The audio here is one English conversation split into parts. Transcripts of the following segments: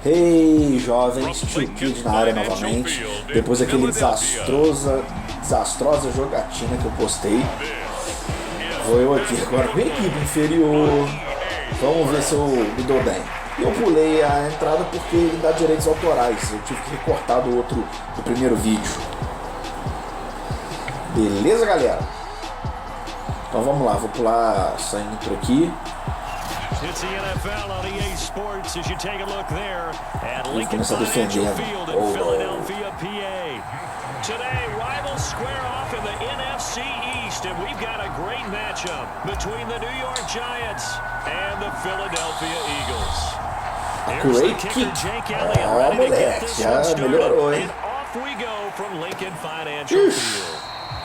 Hey, jovens, Tio Kidde na área novamente. Depois daquele desastrosa jogatina que eu postei, vou eu aqui agora com a equipe inferior. Vamos ver se eu me dou bem. Eu pulei a entrada porque dá direitos autorais. Eu tive que recortar do primeiro vídeo. Beleza, galera? Então vamos lá, vou pular essa intro aqui. It's the NFL on EA Sports as you take a look there at Lincoln Financial Field in Philadelphia, PA. Today, rivals square off in the NFC East, and we've got a great matchup between the New York Giants and the Philadelphia Eagles. Here's the kicker, Jake Elliott, ready to get this one started, and off we go from Lincoln Financial Field.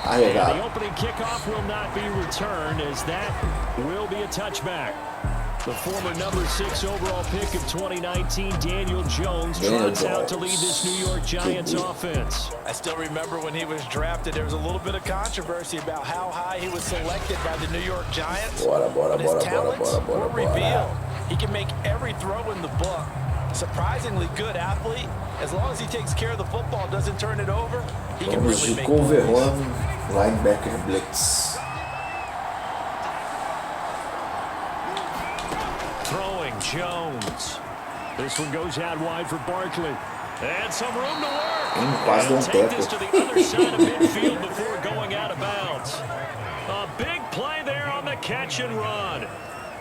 And the opening kickoff will not be returned, as that will be a touchback. The former number 6 overall pick of 2019, Daniel Jones, trots out to lead this New York Giants offense. I still remember when he was drafted, there was a little bit of controversy about how high he was selected by the New York Giants. But his talents were revealed. He can make every throw in the book. Surprisingly good athlete. As long as he takes care of the football, doesn't turn it over, he can really make plays. Linebacker blitz. Throwing Jones. This one goes out wide for Barkley. And some room to work. And take this to the other side of midfield before going out of bounds. A big play there on the catch and run.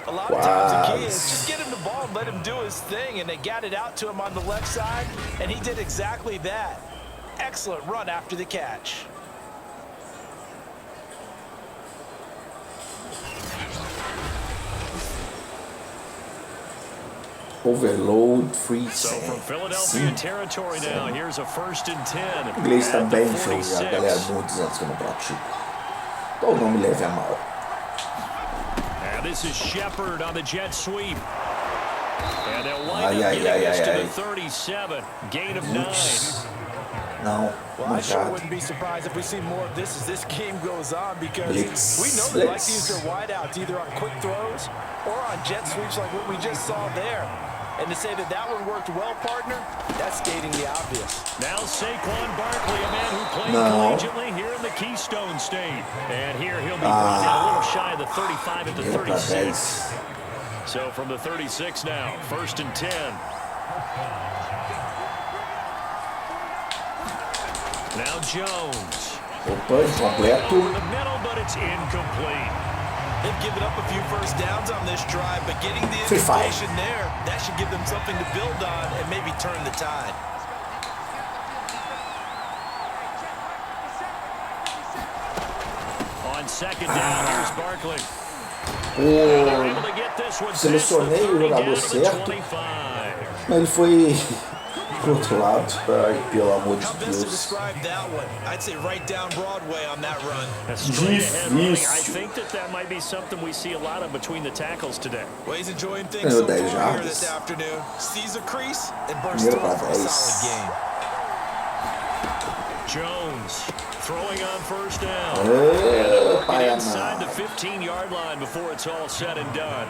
A lot of times the key is just get him the ball and let him do his thing, and they got it out to him on the left side, and he did exactly that. Excellent run after the catch. Overload, free So from Philadelphia territory now, here's a 1st and 10. O inglês tá bem feio, galera. Muitos anos que eu não pratico. Então não me leve a mal. And this is Shepard on the jet sweep. And they'll wind up getting this to the 37. Gain of 9. Não, well, I sure wouldn't be surprised if we see more of this as this game goes on, because we know they like to use their wideouts either on quick throws or on jet sweeps like what we just saw there. And to say that that one worked well, partner, that's stating the obvious. Now Saquon Barkley, a man who played collegiately here in the Keystone State. And here he'll be brought down a little shy of the 35 at the 36. So from the 36 now, 1st and 10. Now Jones. Opa, incompleto. Over the middle, but it's incomplete. They've given up a few first downs on this drive, but getting the incompletion there, that should give them something to build on and maybe turn the tide. On 2nd down, here's Barkley. Selecionei o jogador certo, mas ele foi pro outro lado. Ai, pelo amor de Deus. Difícil. Ganhou 10 jardas. Primeiro para 10. Jones throwing on 1st down. Inside the 15-yard line before it's all said and done.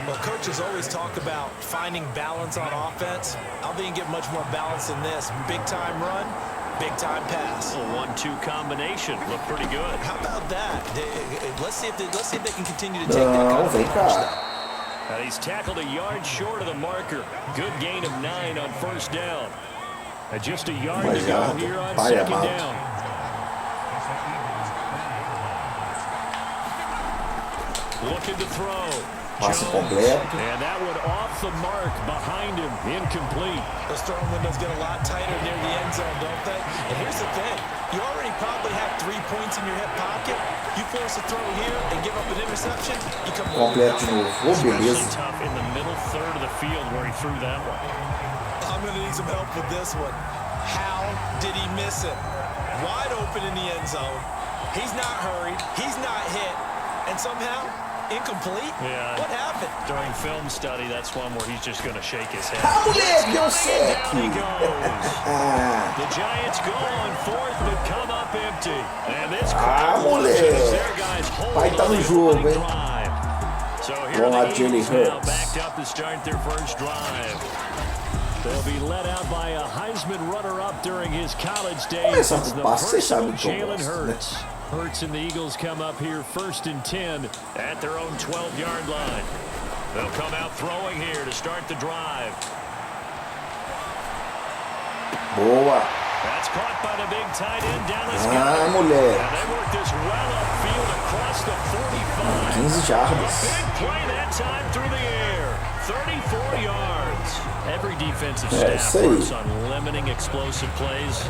Well, coaches always talk about finding balance on offense. I don't think you get much more balance than this. Big-time run, big-time pass. A 1-2 combination. Looked pretty good. How about that? Let's see if they can continue to take that kind of approach. And he's tackled a yard short of the marker. Good gain of 9 on 1st down. And just a yard to go here on 2nd down. Looking to throw. Passe completo. And that one off the mark behind him, incomplete. Those throwing windows get a lot tighter near the end zone, don't they? And here's the thing. You already probably have 3 points in your hip pocket. You force a throw here and give up an interception, you come completo de novo. Oh, beleza. Tough in the middle third of the field where he threw that one. I'm going to need some help with this one. How did he miss it? Wide open in the end zone. He's not hurried. He's not hit. And somehow, Incomplete? Yeah. What happened? During film study, that's one where he's just going to shake his head. Ah, moleque, deu certo. Down he goes. The Giants go on fourth, but come up empty. And this crowd watches their guys hold Vai tá no jogo, hein? So here Vamos lá, the Jalen Eagles now Hurts. backed up to start their first drive. They'll be led out by a Heisman runner-up during his college days. It's the personal Jalen Hurts. Hurts and the Eagles come up here 1st and 10 at their own 12-yard line. They'll come out throwing here to start the drive. Boa. That's caught by the big tight end, Dallas. Ah, moleque. And they work this well upfield across the 45. 15 jardas. Big play that time through the air. 34 yards. Every defensive staff works on limiting explosive plays.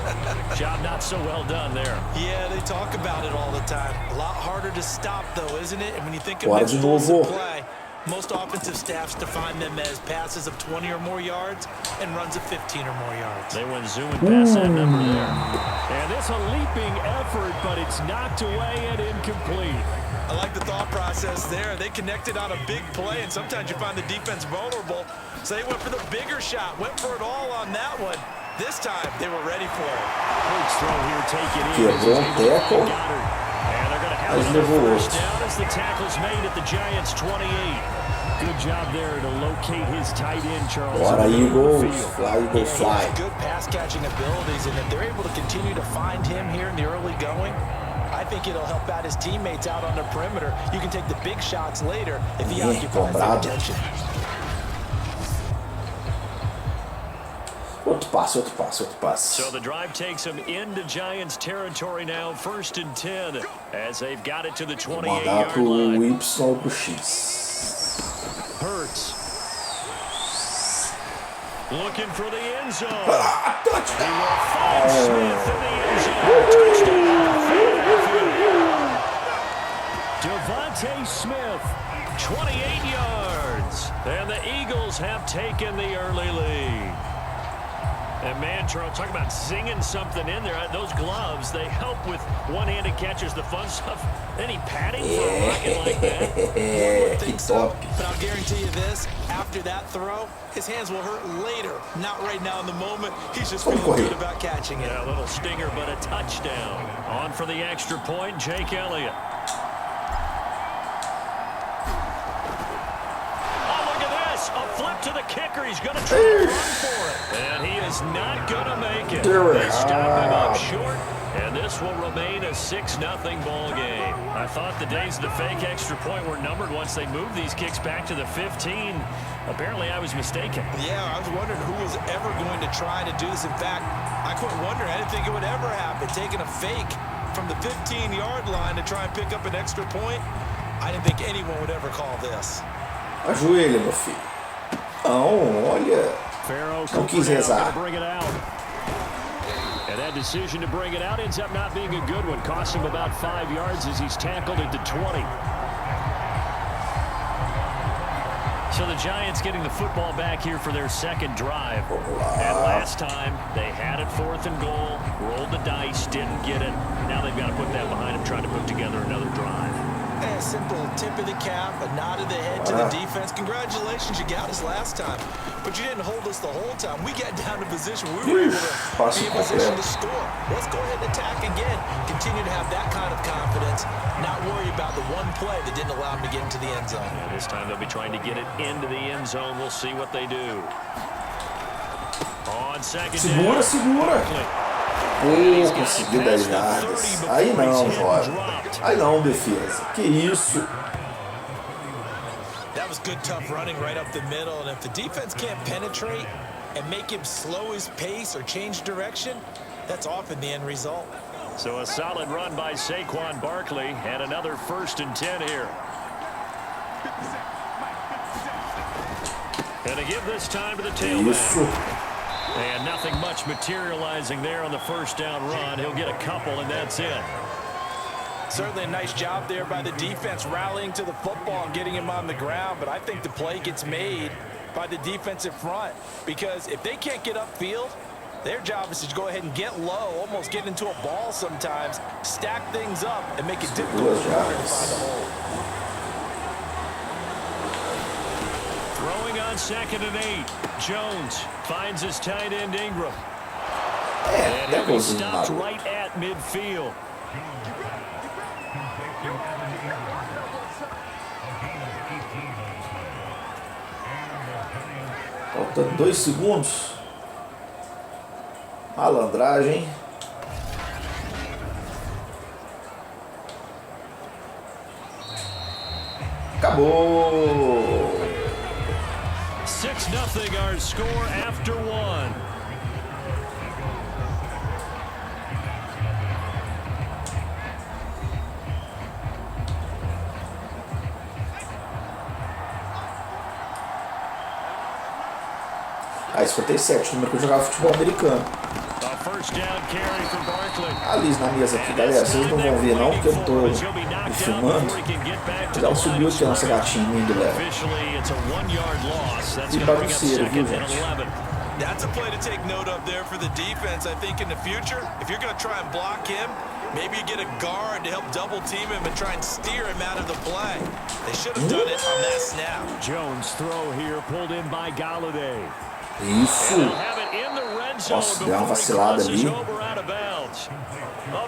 Job not so well done there. Yeah, they talk about it all the time. A lot harder to stop, though, isn't it? And when you think of Bora de novo. play, most offensive staffs define them as passes of 20 or more yards and runs of 15 or more yards. They went zooming past that number there. And this a leaping effort, but it's knocked away and incomplete. I like the thought process there. They connected on a big play, and sometimes you find the defense vulnerable. So they went for the bigger shot, went for it all on that one. This time, they were ready for it. Big throw here, take it in. Quebrou teco. And they're going to have Mas another levou first outro. down as the tackle's made at the Giants' 28. Good job there to locate his tight end, Charles. Bora, Eagles. Fly, Eagles, He fly. has good pass-catching abilities, and if they're able to continue to find him here in the early going, I think it'll help out his teammates out on the perimeter. You can take the big shots later if he occupies the attention. Outro passe, outro passe, outro passe. So the drive takes them into Giants territory now, 1st and 10, as they've got it to the Mandar 28-yard pro line. Y ou pro X. Hurts. Looking for the end zone. Touchdown! Find Smith in the end zone. Touchdown, Philadelphia. Devontae Smith, 28 yards. And the Eagles have taken the early lead. And man, Charles, talk about singing something in there. Those gloves, they help with one-handed catches, the fun stuff. Any padding for a rocket like that? One would think so, but I'll guarantee you this, after that throw, his hands will hurt later. Not right now in the moment. He's just feeling good about catching it. Yeah, a little stinger, but a touchdown. On for the extra point, Jake Elliott. A flip to the kicker. He's going to try to run for it. And he is not going to make it. They stop him up short. And this will remain a 6-0 ball game. I thought the days of the fake extra point were numbered once they moved these kicks back to the 15. Apparently, I was mistaken. Yeah, I was wondering who was ever going to try to do this. In fact, I quit wondering. I didn't think it would ever happen. Taking a fake from the 15-yard line to try and pick up an extra point, I didn't think anyone would ever call this. Ajoelha, meu filho. Não, olha. Não quis rezar. And that decision to bring it out ends up not being a good one. Cost him about 5 yards as he's tackled at the 20. So the Giants getting the football back here for their second drive. And last time, they had it 4th and goal, rolled the dice, didn't get it. Now they've got to put that behind them, trying to put together another drive. A simple tip of the cap, a nod of the head to the defense. Congratulations, you got us last time. But you didn't hold us the whole time. We got down to position. We were able to be in position to score. Let's go ahead and attack again. Continue to have that kind of confidence. Not worry about the one play that didn't allow them to get into the end zone. Yeah, this time they'll be trying to get it into the end zone. We'll see what they do. On second down. Segura. Conseguiu 10 jardas. Aí não, jovem. Aí não, defesa. Que isso? That was good, tough running right up the middle. And if the defense can't penetrate and make him slow his pace or change direction, that's often the end result. So a solid run by Saquon Barkley and another 1st and 10 here. And to give this time to the tailback. And nothing much materializing there on the first down run. He'll get a couple, and that's it. Certainly a nice job there by the defense rallying to the football and getting him on the ground. But I think the play gets made by the defensive front. Because if they can't get upfield, their job is to go ahead and get low, almost get into a ball sometimes, stack things up, and make it difficult for the runner to find a hole. on 2nd and 8. Jones finds his tight end Ingram. É, And he'll be stopped right at midfield. Faltando 2 segundos. Malandragem. Acabou. 6-0 our score after 1. Ah, 57, número que eu jogava futebol americano. Ali na mesa aqui, galera, vocês não vão ver não, porque eu não tô me filmando. Ela subiu aqui a nossa gatinha indo leva. E bagunceiro, viu, gente? That's a play to take note of there for the defense. I think in the future, if you're going to try and block him, maybe you get a guard to help double team him and try and steer him out of the play. They should have done it on that snap. Jones throw here pulled in by Galladay. Isso. Nossa, deu uma vacilada ali. A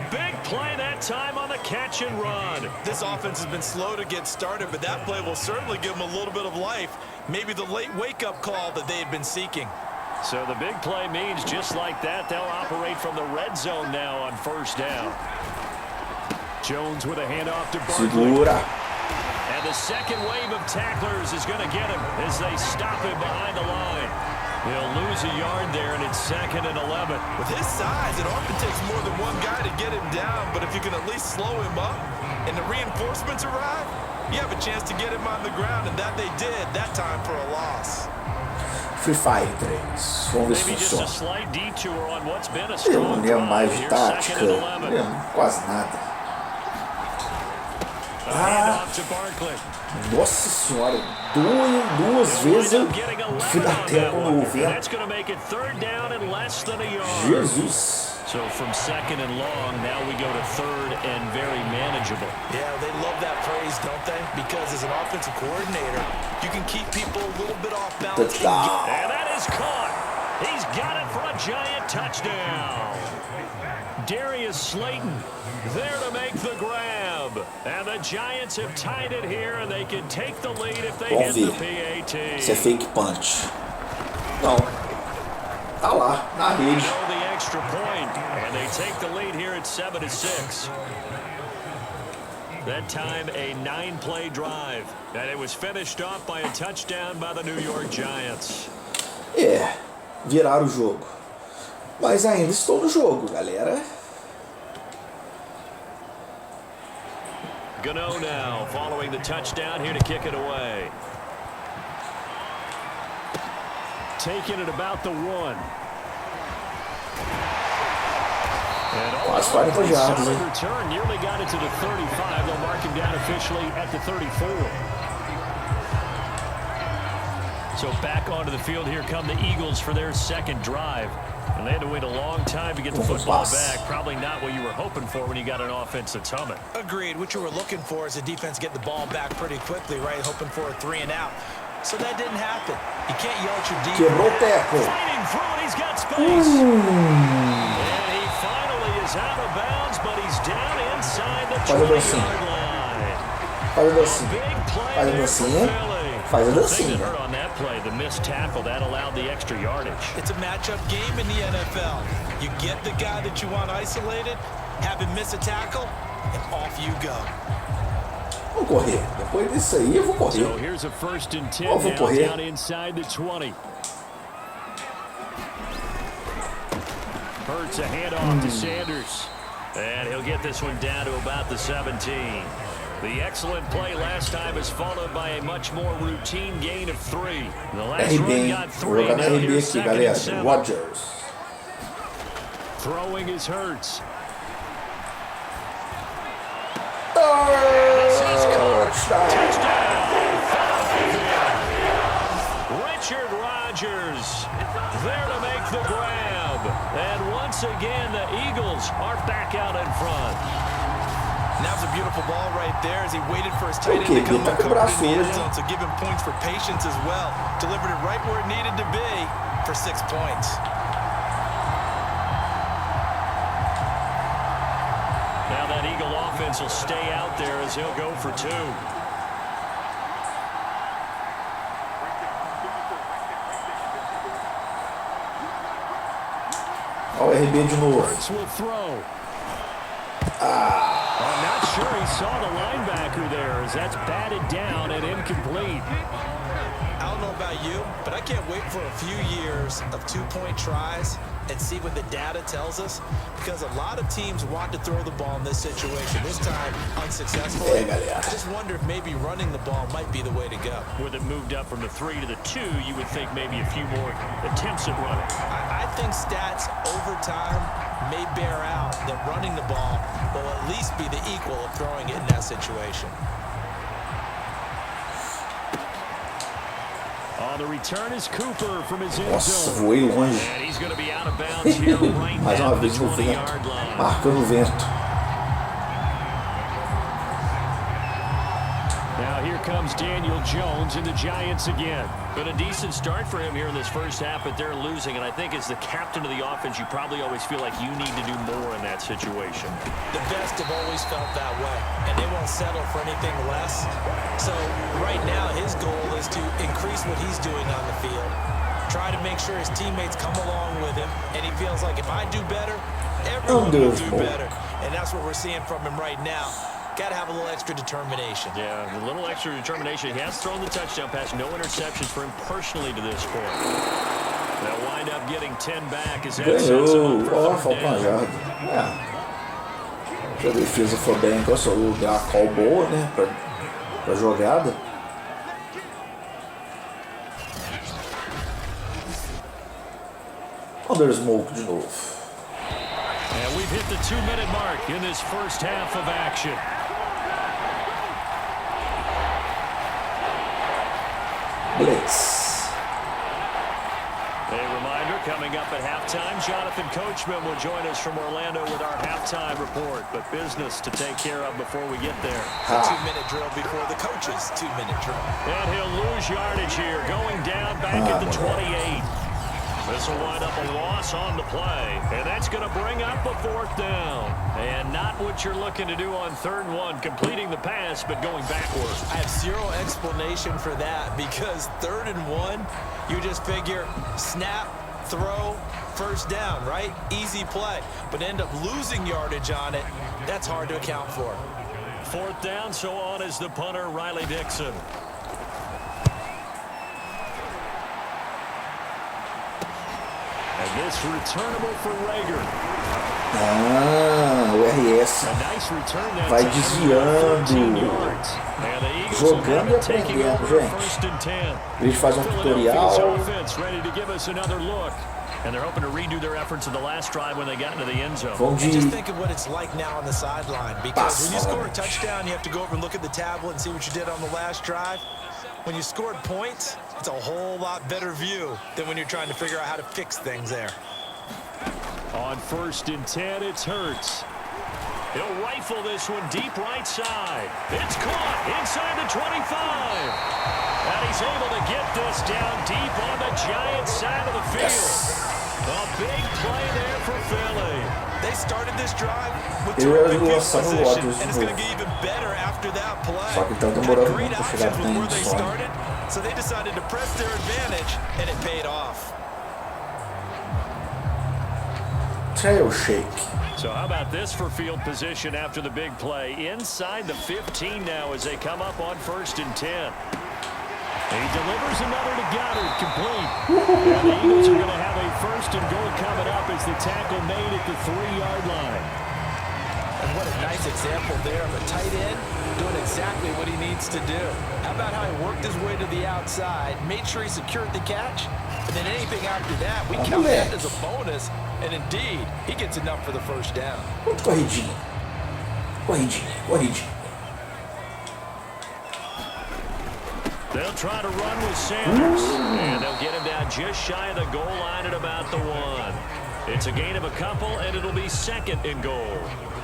big play that time on the catch and run. This offense has been slow to get started, but that play will certainly give them a little bit of life. Maybe the late wake-up call that they had been seeking. So the big play means just like that, they'll operate from the red zone now on 1st down. Jones with a handoff to Barkley. Segura. And the second wave of tacklers is going to get him as they stop him behind the line. He'll lose a yard there, and it's 2nd and 11. With his size, it often takes more than one guy to get him down, but if you can at least slow him up and the reinforcements arrive, you have a chance to get him on the ground, and that they did that time for a loss. Free Fire 3. Vamos ver se funciona. Eu não lembro mais de tática, não lembro quase nada. Ah, nossa senhora, duas vezes eu fui da tela quando eu vi. Jesus. So from 2nd and long, now we go to 3rd and very manageable. Yeah, they love that phrase, don't they? Because as an offensive coordinator, you can keep people a little bit off balance. And that is caught. He's got it for a giant touchdown. Darius Slayton there to make the grab. And the Giants have tied it here, and they can take the lead if they hit the PAT. Isso é fake punch. Não. Tá lá, na rede. The extra point, and they take the lead here at 7-6. That time a 9-play drive, and it was finished off by a touchdown by the New York Giants. É, viraram o jogo. Mas ainda estou no jogo, galera. Gano now, following the touchdown here to kick it away. Taking it about the 1. Quase 40 jardas, hein? Return nearly got it to the 35. They'll mark him down officially at the 34. So back onto the field, here come the Eagles for their second drive. And they had to wait a long time to get the football back. Probably not what you were hoping for when you got an offense that's humming. Agreed. What you were looking for is a defense get the ball back pretty quickly, right? Hoping for a 3 and out. So that didn't happen. You can't yell at your defense. Quebrou o teco. Fighting through it, he's got space. And he finally is out of bounds, but he's down inside the 20-yard line. Faz a dancinha. Big play Faz a there for dancinha. Philly. Faz a Thing that dancinha. hurt on that play, the missed tackle, that allowed the extra yardage. It's a matchup game in the NFL. You get the guy that you want isolated, have him miss a tackle, and off you go. Vou correr. Depois disso aí eu vou correr. So here's a 1st and 10 vou now correr. down inside the 20. Hurts a handoff to Sanders. And he'll get this one down to about the 17. The excellent play last time is followed by a much more routine gain of 3. The last run got 3. Vou jogar na Now RB here's aqui, 2nd galera. and 7. Rodgers. Throwing his Hurts. Richard Rodgers there to make the grab. And once again, the Eagles are back out in front. And that was a beautiful ball right there as he waited for his tight end to come Tá com o braço hoje. so give him points for patience as well. Delivered it right where it needed to be for 6 points. Now that Eagle offense will stay out there as he'll go for 2. Olha o RB de novo. I'm not sure he saw the linebacker there as that's batted down and incomplete. I don't know about you, but I can't wait for a few years of 2-point tries and see what the data tells us, because a lot of teams want to throw the ball in this situation, this time unsuccessfully. I just wonder if maybe running the ball might be the way to go. With it moved up from the 3 to the 2, you would think maybe a few more attempts at running. I think stats over time may bear out that running the ball will at least be the equal of throwing it in that situation. The return is Cooper from his end Nossa, zone. voei longe. And he's going to be out of bounds here right Mais now uma at the vez no vento. 20-yard line. Marcando o vento. Now here comes Daniel Jones and the Giants again. Been a decent start for him here in this first half, but they're losing. And I think as the captain of the offense, you probably always feel like you need to do more in that situation. The best have always felt that way, and they won't settle for anything less. So right now, his goal is to increase what he's doing on the field, try to make sure his teammates come along with him, and he feels like if I do better, everyone will do better. And that's what we're seeing from him right now. Got to have a little extra determination. Yeah, a little extra determination. He has thrown the touchdown pass. No interceptions for him personally to this point. They'll wind up getting 10 back as that sets him up for Ó, third falta uma down. jarda. Se a defesa for bem, então só lugar a call boa, né? Pra jogada. Under smoke de novo. And we've hit the 2-minute mark in this first half of action. Blitz. A reminder, coming up at halftime, Jonathan Coachman will join us from Orlando with our halftime report. But business to take care of before we get there. A 2-minute drill before the coach's 2-minute drill. And he'll lose yardage here, going down back at the 28. This will wind up a loss on the play, and that's going to bring up a 4th down. And not what you're looking to do on 3rd and 1, completing the pass, but going backwards. I have zero explanation for that, because 3rd and 1, you just figure snap, throw, 1st down, right? Easy play. But end up losing yardage on it. That's hard to account for. 4th down, so on is the punter, Riley Dixon. And this returnable for Rager. Ah, o RS vai desviando, jogando e aprendendo, gente. Eles fazem tutorial. And they're hoping to redo their efforts in the last drive when they got into the end zone. Just think of what it's like now on the sideline, because when you score a touchdown, you have to go over and look at the tablet and see what you did on the last drive. When you scored points, it's a whole lot better view than when you're trying to figure out how to fix things there. On 1st and 10, it's Hurts. He'll rifle this one deep right side. It's caught inside the 25. And he's able to get this down deep on the Giants side of the field. A big play there for Philly. They started this drive with terrific field position, and it's going to get even better after that play. Had great options with where they started, so they decided to press their advantage, and it paid off. Trail shake. So how about this for field position after the big play? Inside the 15 now as they come up on 1st and 10. And he delivers another to Goddard, complete. And the Eagles are going to have a 1st and goal coming up as the tackle made at the 3-yard line. And what a nice example there of a tight end doing exactly what he needs to do. How about how he worked his way to the outside, made sure he secured the catch, and then anything after that, we count that as a bonus. And indeed, he gets enough for the 1st down. Corridinha. They'll try to run with Sanders. And they'll get him down just shy of the goal line at about the 1. It's a gain of a couple, and it'll be 2nd and goal.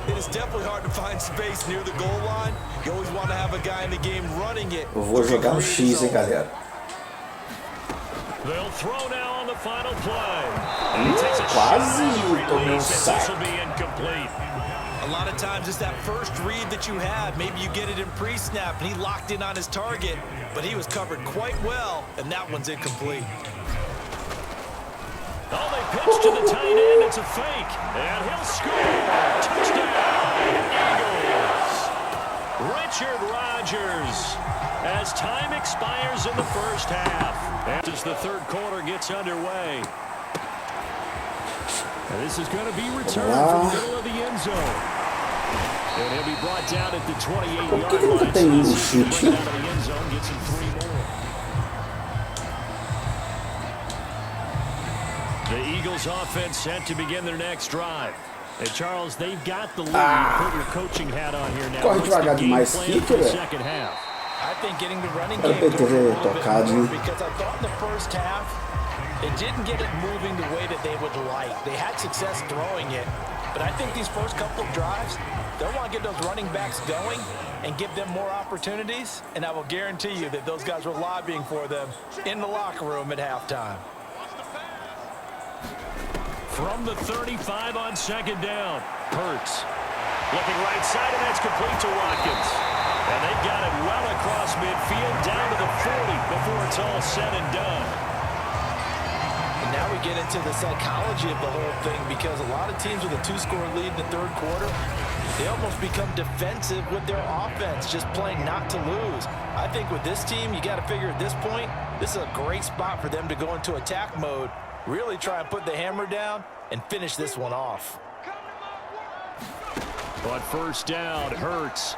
It is definitely hard to find space near the goal line. You always want to have a guy in the game running it. Eu vou jogar no X, hein, galera. They'll throw now on the final play. Quase tomei saco. This will be incomplete. A lot of times it's that first read that you have. Maybe you get it in pre-snap, and he locked in on his target, but he was covered quite well, and that one's incomplete. Oh, they pitch to the tight end. It's a fake, and he'll score. Touchdown, Eagles. Richard Rodgers, as time expires in the first half. As the third quarter gets underway. And this is going to be returned from the middle of the end zone. And he'll be brought down at the 28-yard line. So this is bring it out of the end zone, gets him 3 more. The Eagles offense set to begin their next drive. And Charles, they've got the lead. Put your coaching hat on here now. What's the game plan for the second half? I think getting the running game going a little bit more, because I thought in the first half they didn't get it moving the way that they would like. They had success throwing it, but I think these first couple of drives, they'll want to get those running backs going and give them more opportunities, and I will guarantee you that those guys were lobbying for them in the locker room at halftime. From the 35 on 2nd down, Hurts. Looking right side, and that's complete to Watkins. And they've got it well across midfield, down to the 40 before it's all said and done. And now we get into the psychology of the whole thing, because a lot of teams with a 2-score lead in the third quarter, they almost become defensive with their offense, just playing not to lose. I think with this team, you got to figure at this point, this is a great spot for them to go into attack mode, really try and put the hammer down and finish this one off. On first down, Hurts.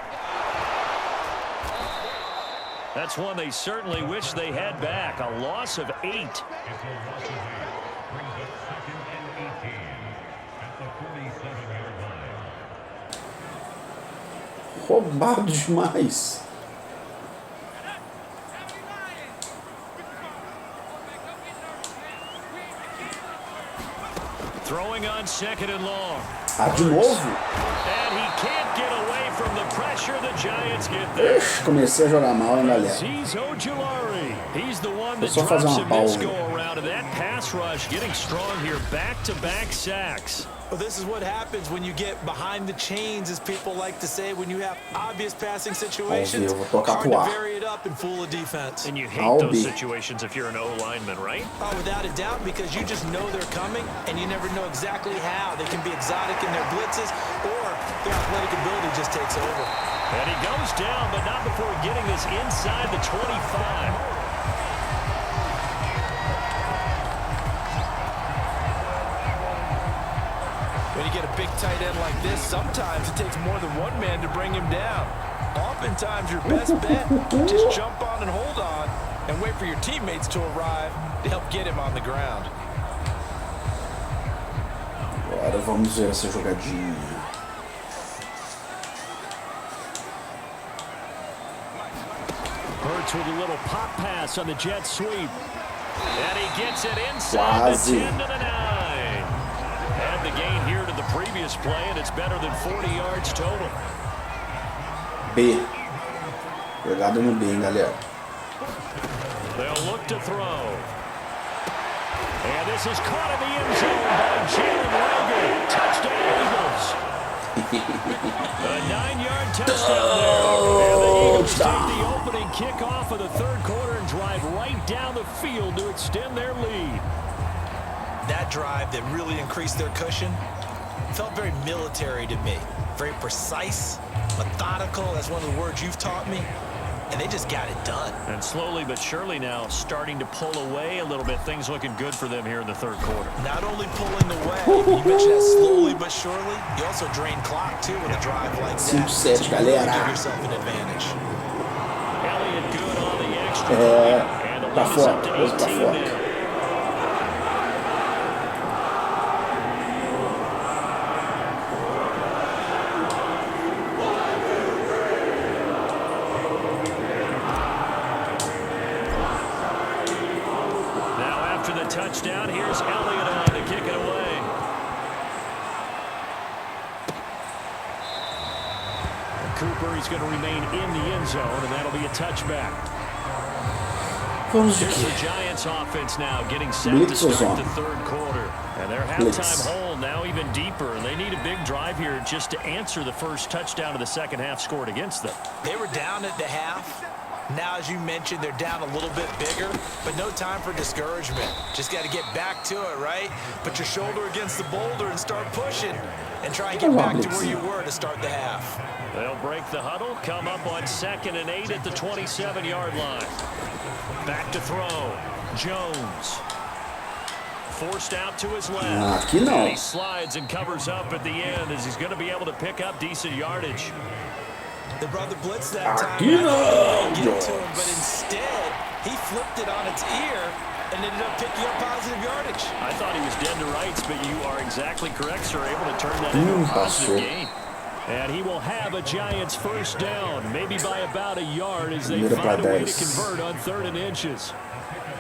That's one they certainly wish they had back. A loss of 8. Roubado demais. Throwing on 2nd and long. De novo? And he can't get away from the pressure. The Giants get there. Comecei a jogar mal, hein, galera. He's the one that drops him this go around, and that pass rush getting strong here. Back-to-back sacks. Well, this is what happens when you get behind the chains, as people like to say, when you have obvious passing situations. Hard to vary it up and fool a defense. And you hate those situations if you're an O-lineman, right? Oh, without a doubt, because you just know they're coming, and you never know exactly how. They can be exotic in their blitzes, or their athletic ability just takes over. And he goes down, but not before getting this inside the 25. When you get a big tight end like this, sometimes it takes more than one man to bring him down. Oftentimes, your best bet, just jump on and hold on and wait for your teammates to arrive to help get him on the ground. Agora vamos ver essa jogadinha. Hurts with a little pop pass on the jet sweep. And he gets it inside the 10 to the 9. The gain here to the previous play, and it's better than 40 yards total. B. Jogada no B, hein, galera. They'll look to throw. And this is caught in the end zone by Jalen Rager. Touchdown, Eagles. A 9-yard touchdown there. And the Eagles take the opening kickoff of the third quarter and drive right down the field to extend their lead. That drive that really increased their cushion felt very military to me. Very precise, methodical. That's one of the words you've taught me. And they just got it done. And slowly but surely now starting to pull away a little bit. Things looking good for them here in the third quarter. Not only pulling away, you mentioned that slowly but surely. You also drain clock, too, with a drive like that. So you really give yourself an advantage. Elliott good on the extra point. And the lead is up to 18 now. Touchdown. Here's Elliott on to kick it away. Trooper. He's going to remain in the end zone, and that'll be a touchback. Vamos de Here's quê? the Giants offense now getting set Blitz to or start zone? the third quarter. And their Blitz. halftime hole now even deeper. They need a big drive here just to answer the first touchdown of the second half scored against them. They were down at the half. Now, as you mentioned, they're down a little bit bigger, but no time for discouragement. Just got to get back to it, right? Put your shoulder against the boulder and start pushing and try and get back to where you were to start the half. They'll break the huddle, come up on 2nd and 8 at the 27-yard line. Back to throw. Jones. Forced out to his left. Aqui não. And he slides and covers up at the end as he's going to be able to pick up decent yardage. They brought the blitz that time. Aqui I não. thought they were gonna get to him, but instead, he flipped it on its ear and ended up picking up positive yardage. I thought he was dead to rights, but you are exactly correct, sir. Able to turn that into a positive gain. And he will have a Giants first down, maybe by about a yard as they find a way to convert on 3rd and inches.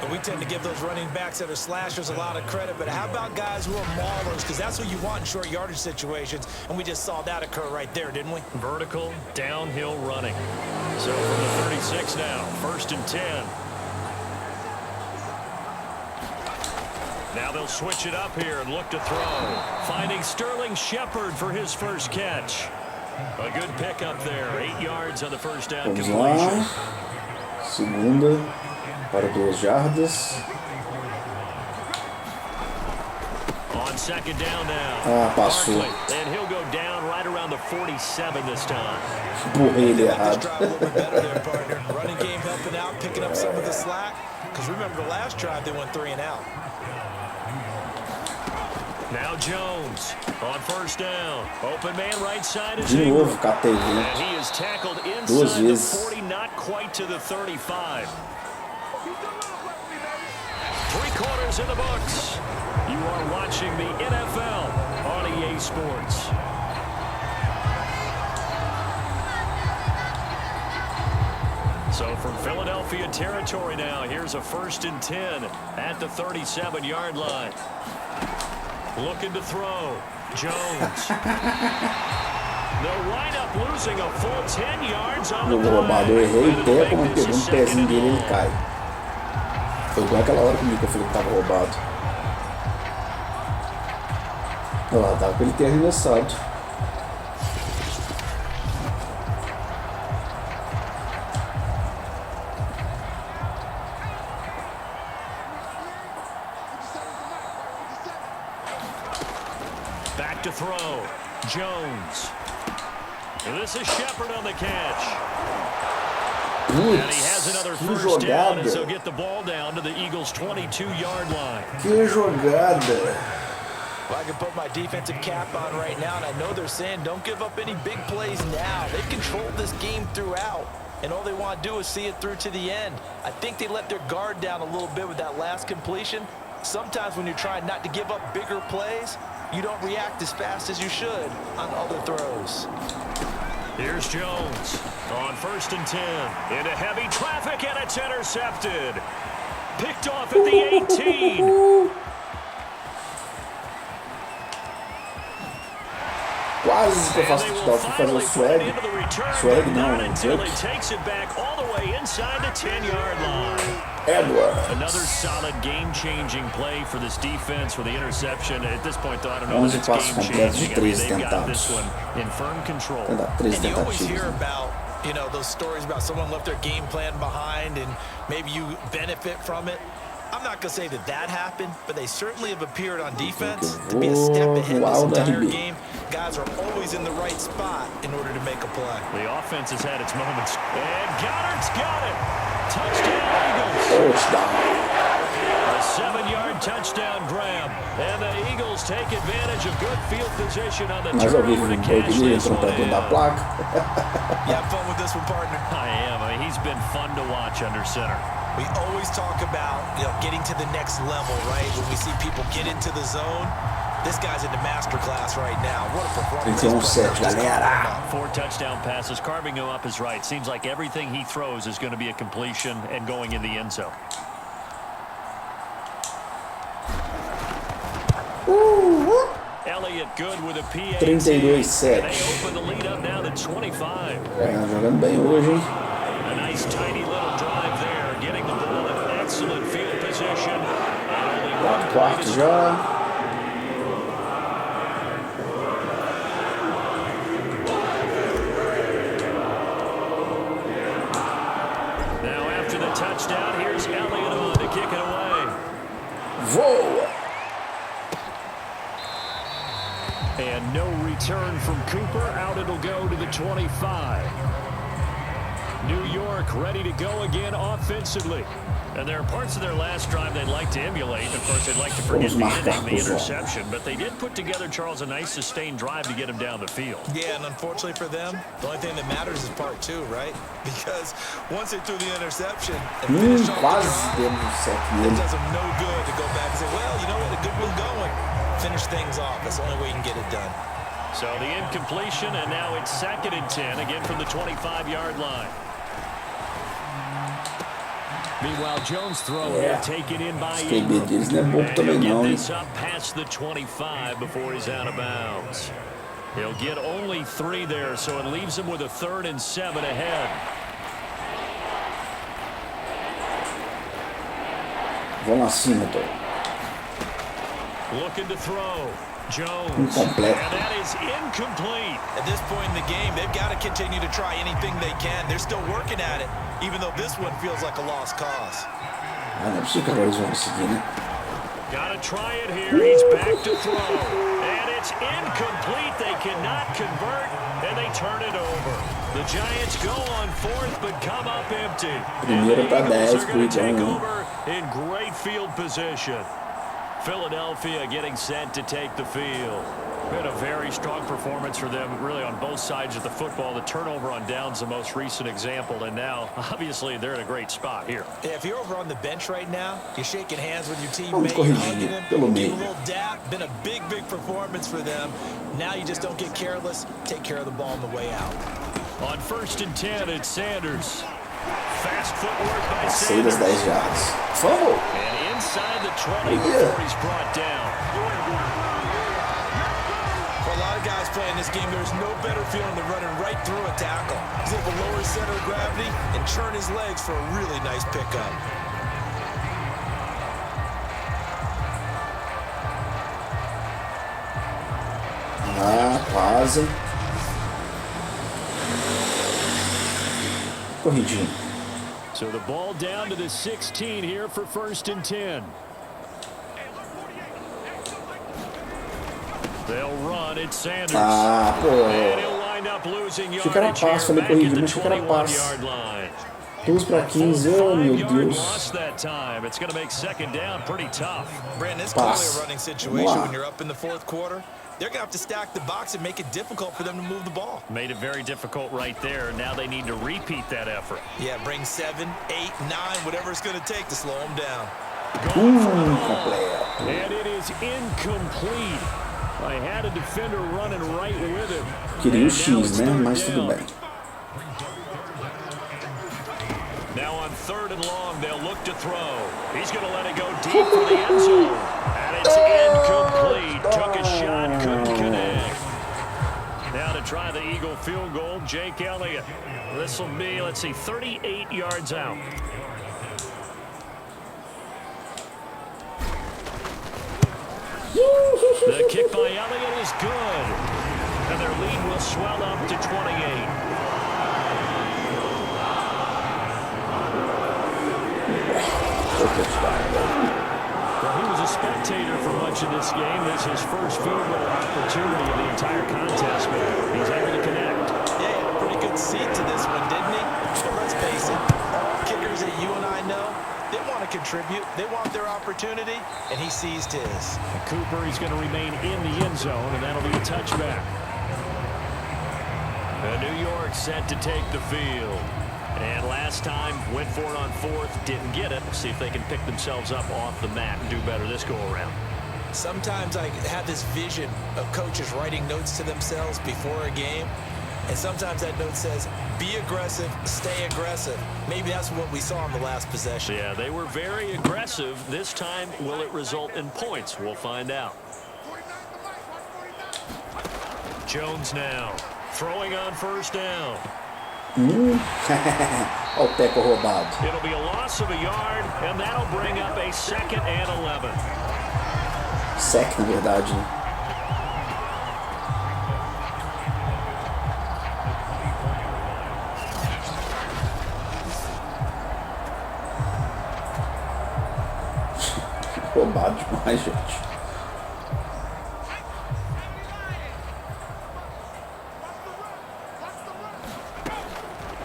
But we tend to give those running backs that are slashers a lot of credit, but how about guys who are maulers? Because that's what you want in short yardage situations, and we just saw that occur right there, didn't we? Vertical, downhill running. So from the 36 now, 1st and 10. Now they'll switch it up here and look to throw. Finding Sterling Shepard for his first catch. A good pickup there. 8 yards on the first down Vamos completion. lá. Segunda para 2 jardas. On 2nd down now. Ah, passou. Barkley, and he'll go down right around the 47 this time. Empurrei ele This errado. drive a little bit better there, partner. Running game helping out, picking up some of the slack. Because remember, the last drive, they went 3 and out. Now Jones on 1st down. Open man right side is De Ingram. novo, catei, And né? he is tackled Duas inside the vezes. 40, not quite to the 35. 3 quarters in the books. You are watching the NFL on EA Sports. So from Philadelphia territory now, here's a 1st and 10 at the 37-yard line. Looking to throw. Jones. They'll wind up losing a full 10 yards on the Jogo roubado, eu errei o play. tempo, quando pegou no pezinho dele, ele cai. Foi igual aquela hora comigo que eu falei que tava roubado. Olha lá, tava pra ele ter arremessado. Back to throw. Jones. And this is Shepard on the catch. And he has another Que first down as they'll jogada! get the ball down to the Eagles' 22-yard line. Que jogada! Well, I can put my defensive cap on right now, and I know they're saying don't give up any big plays now. They've controlled this game throughout, and all they want to do is see it through to the end. I think they let their guard down a little bit with that last completion. Sometimes when you're trying not to give up bigger plays, you don't react as fast as you should on other throws. Here's Jones on 1st and 10. Into heavy traffic, and it's intercepted. Picked off at the 18. Quase que eu faço touchdown, fui fazer o swag. Swag não, until he jerk. takes it back all the way inside the 10-yard line. Edwards. Another solid game-changing play for this defense with the interception. At this point, though, I don't know 11 if it's passos completos de game-changing. I mean, 13 they've got this tentados. one in firm control. Tem que dar 3 And you always tentativas. hear Né? about, you know, those stories about someone left their game plan behind and maybe you benefit from it. I'm not going to say that that happened, but they certainly have appeared on defense to be a step ahead this entire game. Guys are always in the right spot in order to make a play. The offense has had its moments. And Goddard's got it. Touchdown, Eagles. Touchdown. A 7-yard touchdown grab. And the Eagles take advantage of good field position on the Mas ao vivo turnover to no cash ele this entrou pra one dentro da in. placa. You have fun with this one, partner? I am. I mean, he's been fun to watch under center. We always talk about, you know, getting to the next level, right? When we see people get into the zone, this guy's in the master class right now. What a performance. 31-7, galera. 4 touchdown passes. Carving him up is right. Seems like everything he throws is going to be a completion and going in the end zone. Elliott good with a PAT. 32-7. They open the lead up now to 25. Jogando bem hoje, hein? A nice tiny little drive there, getting the ball in excellent field position. Quarto já. Now after the touchdown, here's Elliott on to kick it away. Voa! And no return from Cooper. Out it'll go to the 25. New York ready to go again offensively. And there are parts of their last drive they'd like to emulate. Of course, they'd like to forget the ending, the interception. But they did put together, Charles, a nice sustained drive to get him down the field. Yeah, and unfortunately for them, the only thing that matters is part two, right? Because once they threw the interception and finished off the drive, it does them no good to go back and say, well, you know what, a good one going. Finish things off. That's the only way you can get it done. So the incompletion, and now it's 2nd and 10, again from the 25-yard line. Meanwhile, Jones' throw here taken in by Ingram. And he'll get this up past the 25 before he's out of bounds. He'll get only 3 there, so it leaves him with a 3rd and 7 ahead. Vão lá cima, Tô. Looking to throw. Jones. And that is incomplete. At this point in the game, they've got to continue to try anything they can. They're still working at it, even though this one feels like a lost cause. Não é possível que agora eles vão conseguir, né? Gotta try it here. He's back to throw. And it's incomplete. They cannot convert, and they turn it over. The Giants go on 4th, but come up empty. Primeiro para 10, going to take over in great field position. Philadelphia getting set to take the field. Been a very strong performance for them, really, on both sides of the football. The turnover on downs, the most recent example, and now, obviously, they're in a great spot here. Yeah, if you're over on the bench right now, you're shaking hands with your teammate, hugging him, give him a little dap. Been a big, big performance for them. Now you just don't get careless. Take care of the ball on the way out. On 1st and 10, it's Sanders. Fast footwork by Sanders. 10 yards. Fumble. And inside the 20 before he's brought down. For a lot of guys playing this game, there's no better feeling than running right through a tackle. He's able to lower his center of gravity and turn his legs for a really nice pickup. Quase. Corridinho. So the ball down to the 16 here for 1st and 10. They'll run. It's Sanders. Pô. And he'll wind up losing Achei que era passe, falei corrigir, mas achei que era passe. 12 para 15, oh meu Deus. That time. It's going to make 2nd down pretty tough. Brandon, this is clearly a running situation when you're up in the 4th quarter. They're going to have to stack the box and make it difficult for them to move the ball. Made it very difficult right there. Now they need to repeat that effort. Yeah, bring 7, 8, 9, whatever it's going to take to slow them down. And it is incomplete. I had a defender running right with him. Queria o X, né? Mas tudo bem. Now on 3rd and long, they'll look to throw. He's going to let it go deep for the end zone. And it's incomplete. Took a shot, couldn't connect. Now to try the Eagle field goal, Jake Elliott. This will be, let's see, 38 yards out. The kick by Elliott is good. And their lead will swell up to 28. Well, he was a spectator for much of this game. This is his first field goal opportunity of the entire contest, but he's able to connect. Yeah, he had a pretty good seat to this one, didn't he? But let's face it, all kickers that you and I know, they want to contribute. They want their opportunity, and he seized his. And Cooper, he's going to remain in the end zone, and that'll be a touchback. New York set to take the field. And last time, went for it on 4th, didn't get it. See if they can pick themselves up off the mat and do better this go-around. Sometimes I have this vision of coaches writing notes to themselves before a game. And sometimes that note says, be aggressive, stay aggressive. Maybe that's what we saw in the last possession. Yeah, they were very aggressive. This time, will it result in points? We'll find out. Jones now. 3rd and 10. Throwing on first down. Olha o teco roubado. It'll be a loss of a yard, and that'll bring up a 2nd and 11. Sec, na verdade, né? Roubado demais, gente.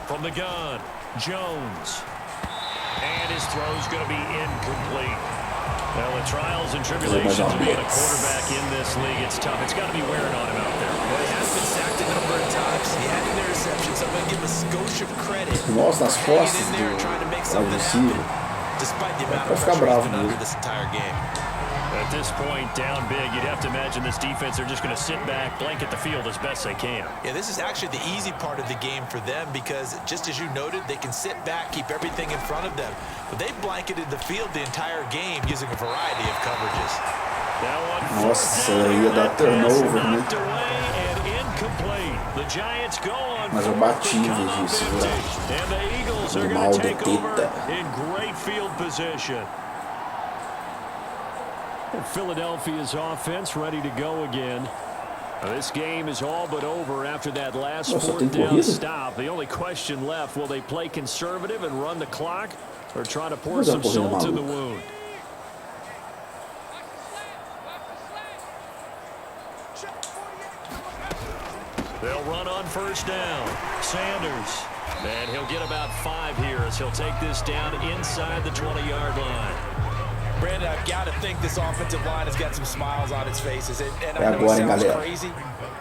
From the gun, Jones. And his throw's going to be incomplete. Well, the trials and tribulations of being a quarterback in this league, it's tough. It's got to be wearing on him out there. Well, he has been sacked a number of times. He had an interception, so I'm going to give him a skosh of credit. Nossa, nas costas do receiver. Despite the amount Vai of ficar pressure bravo he's been under mesmo. this entire game. At this point, down big, you'd have to imagine this defense, they're just going to sit back, blanket the field as best they can. Yeah, this is actually the easy part of the game for them because, just as you noted, they can sit back, keep everything in front of them. But they've blanketed the field the entire game using a variety of coverages. Nossa, ia dar turnover, né? Mas eu bati em vez de segurar. Mal de teta. In great field position. Philadelphia's offense ready to go again. This game is all but over after that last 4th down stop. The only question left, will they play conservative and run the clock or try to pour some salt in the wound? They'll run on first down. Sanders. And he'll get about 5 here as he'll take this down inside the 20-yard line. Brandon, I've got to think this offensive line has got some smiles on its faces. And I know it sounds crazy,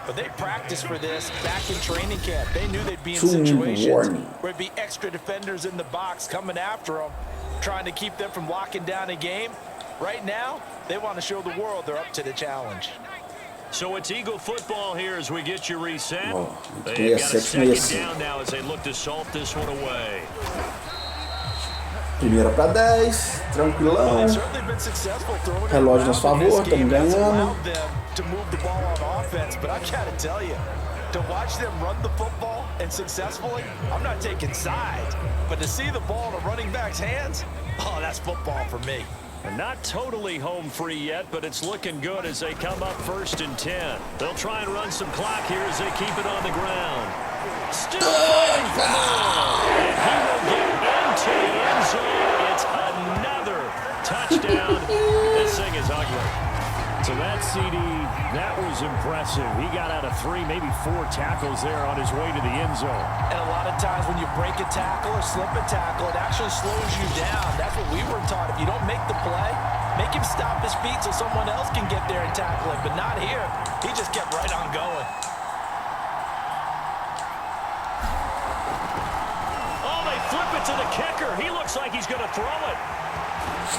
but they practiced for this back in training camp. They knew they'd be in situations where it'd be extra defenders in the box coming after them, trying to keep them from locking down a game. Right now, they want to show the world they're up to the challenge. So it's Eagle football here as we get you reset. Oh, They've got a 2nd down now as they look to salt this one away. Primeira para 10, tranquilão. Relógio a nosso favor, estamos ganhando. To watch them run the football and successfully, I'm not taking sides, but to see the ball in a running back's hands, oh, that's football for me. And not totally home free yet, but it's looking good as they come up 1st and 10. They'll try and run some clock here as they keep it on the ground. Still fighting for more. And he will get into the end zone. It's another touchdown. This thing is ugly. So that CD, that was impressive. He got out of 3, maybe 4 tackles there on his way to the end zone. And a lot of times when you break a tackle or slip a tackle, it actually slows you down. That's what we were taught. If you don't make the play, make him stop his feet so someone else can get there and tackle him. But not here. He just kept right on going. Oh, they flip it to the kicker. He looks like he's going to throw it.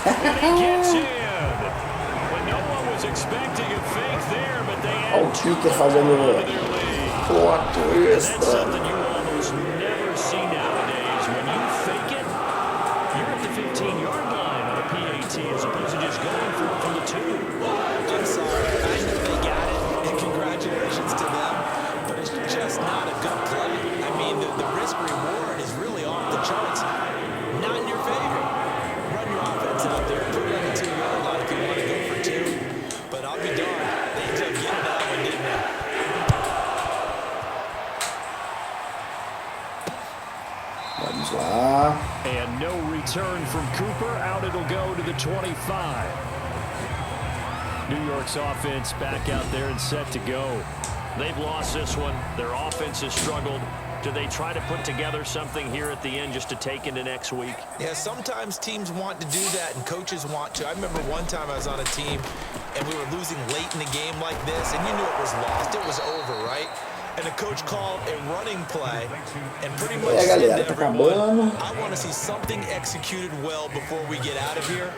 And he gets in. When no one was expecting a fake there, but they Olha o kicker fazendo plot That's extra. something you almost never see nowadays. When you fake it, you're at the 15-yard line on a PAT as opposed to just going for it from the 2. I'm sorry. I know they got it, and congratulations to them, but it's just not a good play. I mean, the risk-reward is really off the charts. Not in your favor. Run your offense out there, put it on the 2-yard line if you want to go for 2. But I'll be darned. They ended up getting that one, didn't they? Vamos lá. And no return from Cooper. Out it'll go to the 25. New York's offense back out there and set to go. They've lost this one. Their offense has struggled. Do they try to put together something here at the end just to take into next week? Yeah, sometimes teams want to do that and coaches want to. I remember one time I was on a team and we were losing late in the game like this, and you knew it was lost. It was over, right? And the coach called a running play and pretty much said to everyone, I want to see something executed well before we get out of here.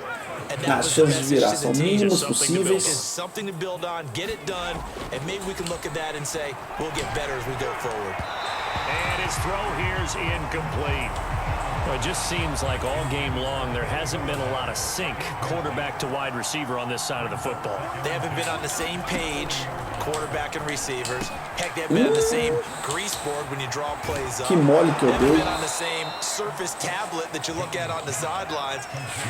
And that was the message to the team. Something to build on, get it done, and maybe we can look at that and say, we'll get better as we go forward. And his throw here's incomplete. Well, it just seems like all game long there hasn't been a lot of sync quarterback to wide receiver on this side of the football. They haven't been on the same page, quarterback and receivers. Heck, they've been on the same grease board when you draw plays up. Que mole que eu They've dei. been on the same surface tablet that you look at on the sidelines.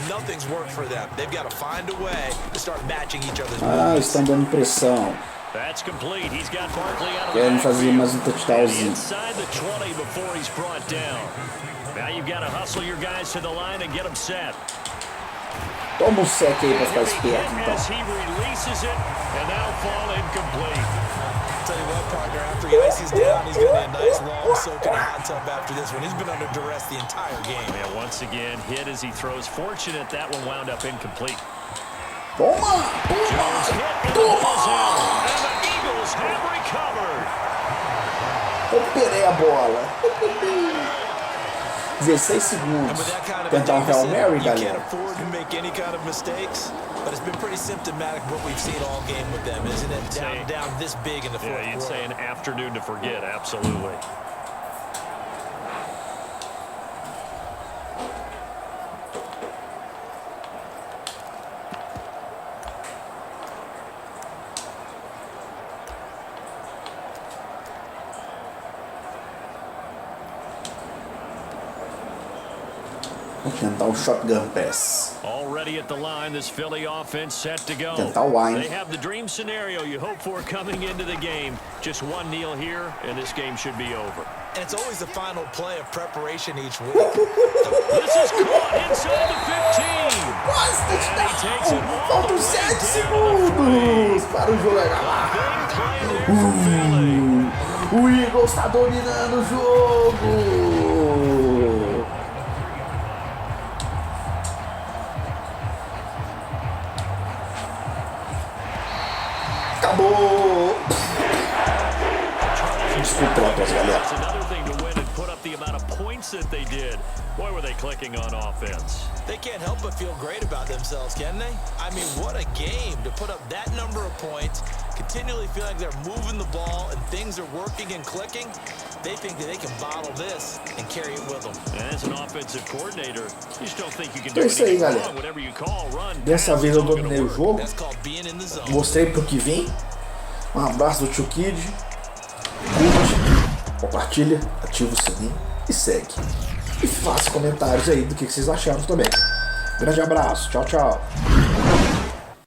Nothing's worked for them. They've got to find a way to start matching each other's movements. Estão dando pressão. That's complete. He's got Barkley out of Querem the fazer mais touchdownzinho. inside the 20 before he's brought down. Now you've got to hustle your guys to the line and get them set. Toma sec aí pra ficar esperto, então. As he releases it and now fall incomplete. Tell you what, partner, after he ices down, he's going to need a nice long soak in a hot tub after this one. He's been under duress the entire game. Yeah, once again, hit as he throws. Fortunate that one wound up incomplete. Toma! Jones hit and the ball's out. And the Eagles have recovered. Recuperei a bola. 16 segundos. Tentar um Hail Mary, you can't galera. afford to make any kind of mistakes, but it's been pretty symptomatic what we've seen all game with them, isn't it? Down this big in the fourth quarter. Yeah, you'd say an afternoon to forget, absolutely. Vou tentar o shotgun pass. Already at the line, this Philly offense set to go. Tentar o wine. They have the dream scenario you hope for coming into the game. Just one kneel here, and this game should be over. And it's always the final play of preparation each week. This is caught inside the 15. Quase And he takes it all Faltam the way 7 down to the 3. segundos para o jogo acabar. Big play there for Philly. O Eagles está dominando o jogo. Acabou. Desculpa pela tua galera. That's another thing to win and put up the amount of points that they did. Boy, were they clicking on offense. They can't help but feel great about themselves, can they? I mean, what a game to put up that number of points, continually feel like they're moving the ball and things are working and clicking. They think that they can bottle this and carry it with them. And as an offensive coordinator, you just don't think you can É do isso aí, anything galera. wrong. Whatever you call, run, Dessa pass, vez it's eu all gonna dominei o work. jogo. That's called being in the zone. Mostrei pro que vem. Um abraço do Tio Kidde. Curte, compartilha, ativa o sininho e segue. E faça comentários aí do que vocês acharam também. Grande abraço, tchau, tchau.